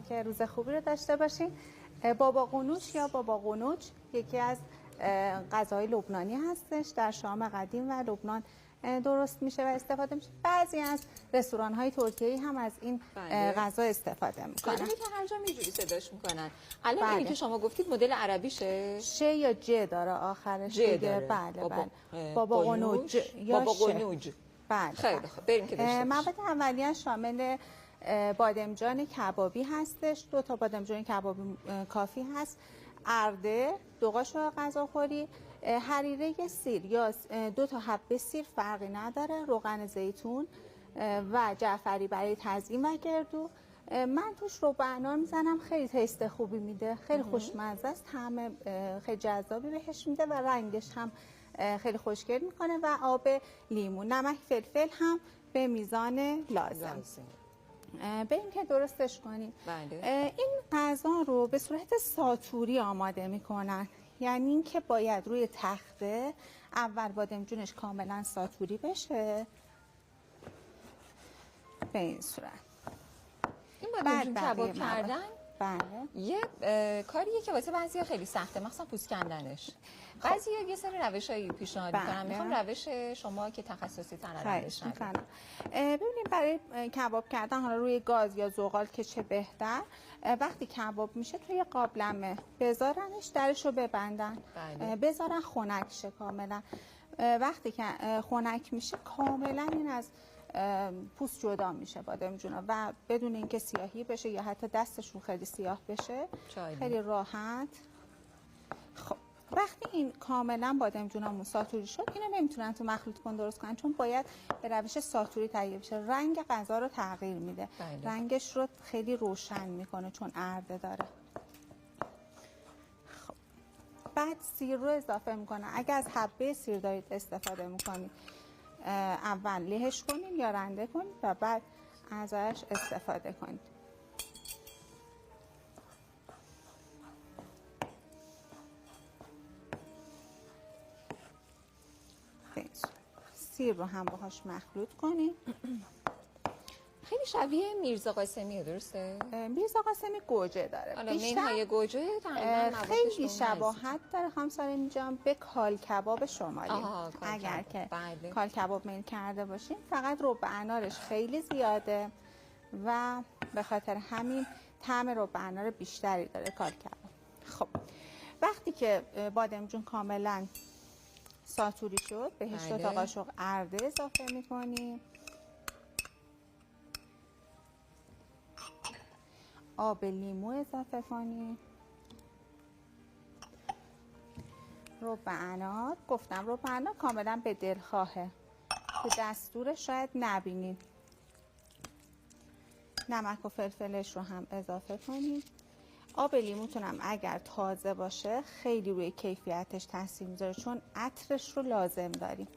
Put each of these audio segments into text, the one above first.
که روز خوبی رو داشته باشین. بابا قنوج یا بابا قنوج یکی از غذاهای لبنانی هستش، در شام قدیم و لبنان درست میشه و استفاده میشه. بعضی از رستوران‌های ترکیه‌ای هم از این غذا استفاده میکنن. که هر جا اینجوری صداش میکنن. الان اینی که شما گفتید مدل عربیشه؟ ش یا ج داره آخرش دیگه. بله بله. بابا قنوج یا بابا قنوج. بله. خیلی خوب. بریم که داشته باشیم. مواد اولیه شامل بادمجان کبابی هستش. 2 تا بادمجان کبابی کافی هست. ارده، 2 قاشق غذاخوری، حریره سیر یا 2 تا حبه سیر فرقی نداره، روغن زیتون و جعفری برای تزیین و گردو. من توش ربع انار میزنم، خیلی تیست خوبی میده، خیلی خوشمزه است، طعم خیلی جذابی بهش میده و رنگش هم خیلی خوشگل میکنه و آب لیمو، نمک فلفل هم به میزان لازم. بریم که درستش کنیم. این غذا رو به صورت ساتوری آماده میکنن، یعنی اینکه باید روی تخته اول بادمجونش کاملا ساتوری بشه به این صورت. این بادمجون کباب کردن بله یه کاریه که واسه بعضیا خیلی سخته، مثلا پوست کندنش. بعضیا یه سری روشایی پیشنهاد میکنن. میخوام روش شما که تخصصی تر روش میکنم. ببینید برای کباب کردن حالا روی گاز یا زغال که چه بهتر، وقتی کباب میشه توی قابلمه بذارنش، درشو ببندن. بذارن خنک شه کاملا. وقتی که خنک میشه کاملا این از پوست جدا میشه بادمجونا و بدون اینکه سیاهی بشه یا حتی دستشون خیلی سیاه بشه، خیلی راحت. خب وقتی این کاملا بادمجونامون ساتوری شد، اینو نمیتونن تو مخلوط کن درست کنن، چون باید به روش ساتوری تهیه بشه. رنگ غذا رو تغییر میده. رنگش رو خیلی روشن میکنه چون ارده داره. خب بعد سیر رو اضافه میکنن. اگر از حبه سیر دارید استفاده میکنید، اول لهش کنید یا رنده کنید و بعد ازش استفاده کنید. سیر رو هم باهاش مخلوط کنید. خیلی شبیه میرزا قاسمیه، درسته؟ میرزا قاسمی گوجه داره. حالا منهای گوجه خیلی شباهت داره خانم جان به کال کباب شمالی. اگر که کال کباب میل کرده باشین، فقط ربع انارش خیلی زیاده و به خاطر همین طعم ربع انار بیشتری داره کال کباب. خب وقتی که بادمجون کاملا ساتوری شد، بهش 2 تا قاشق ارده اضافه میکنیم. آب لیمو اضافه کنیم. ربع انار، گفتم ربع انار کاملا به دلخواهه، تو دستور شاید نبینید. نمک و فلفلش رو هم اضافه کنیم. آب لیموتونم اگر تازه باشه خیلی روی کیفیتش تاثیر میذاره، چون عطرش رو لازم داریم.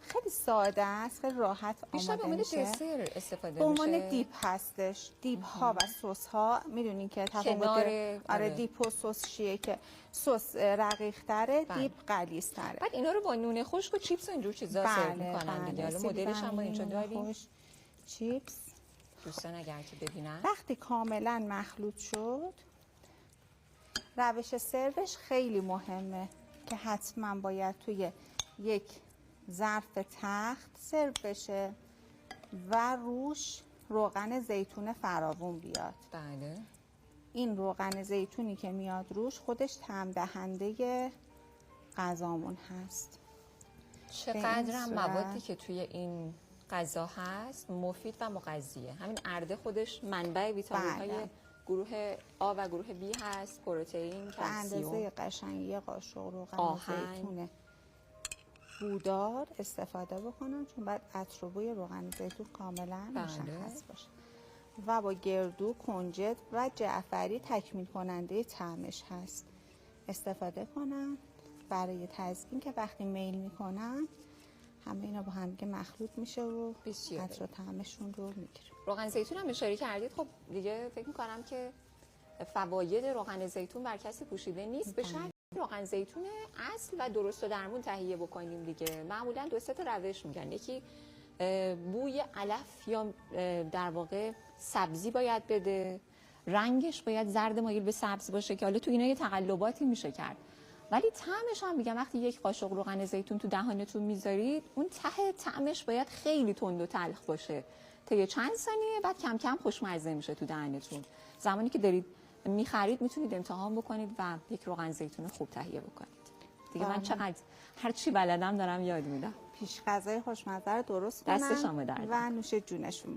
خیلی ساده است، خیلی راحت آماده میشه. دسر استفاده به عنوان دیپ هستش. دیپ ها و سس ها میدونین که تفاوت دیپ و سس چیه، که سس رقیق تره، دیپ غلیظ تره. بعد اینا رو با نون خشک و چیپس و اینجور چیزا سرو میکنن دیگه. حالا مدلش هم ما اینجا داریم. چیپس دوستان اگر که ببینن، وقتی کاملا مخلوط شد، روش سروش خیلی مهمه که حتما باید توی یک ظرف تخت سرو بشه و روش روغن زیتون فراوون بیاد. بله. این روغن زیتونی که میاد روش خودش طعم دهنده غذامون هست. چقدر هم موادی که توی این غذا هست مفید و مغذیه. همین ارده خودش منبع ویتامین های گروه آ و گروه بی هست، پروتئین، کلسیم. به اندازه قشنگی قاشق روغن زیتونه بودار استفاده بکنم، چون باید عطر و بوی روغن زیتون کاملا مشخص باشه و با گردو، کنجد و جعفری تکمیل کننده طعمش هست استفاده کنم برای تزیین، که وقتی میل میکنم همه اینا با هم دیگه مخلوط میشه و عطر و طعمشون رو میگیره. روغن زیتون هم اشاره کردید. خب دیگه فکر میکنم که فواید روغن زیتون بر کسی پوشیده نیست. به شرط روغن زیتون اصل و درست و درمون تهیه بکنیم دیگه. معمولا 2 تا روش میگن. یکی بوی علف یا در واقع سبزی باید بده، رنگش باید زرد مایل به سبز باشه که حالا تو اینا یه تقلباتی میشه کرد. ولی طعمش هم میگم وقتی یک قاشق روغن زیتون تو دهانتون میذارید اون ته طعمش باید خیلی تند و تلخ باشه تا یه چند ثانیه، بعد کم کم خوشمزه میشه تو دهنتون. زمانی که دارید میخرید میتونید امتحان بکنید و یک روغن زیتون خوب تهیه بکنید. دیگه من چقدر هر چی بلدم دارم یاد میدم. پیش غذای خوشمزه رو درست کنن دست شما درد و نوش جونشون.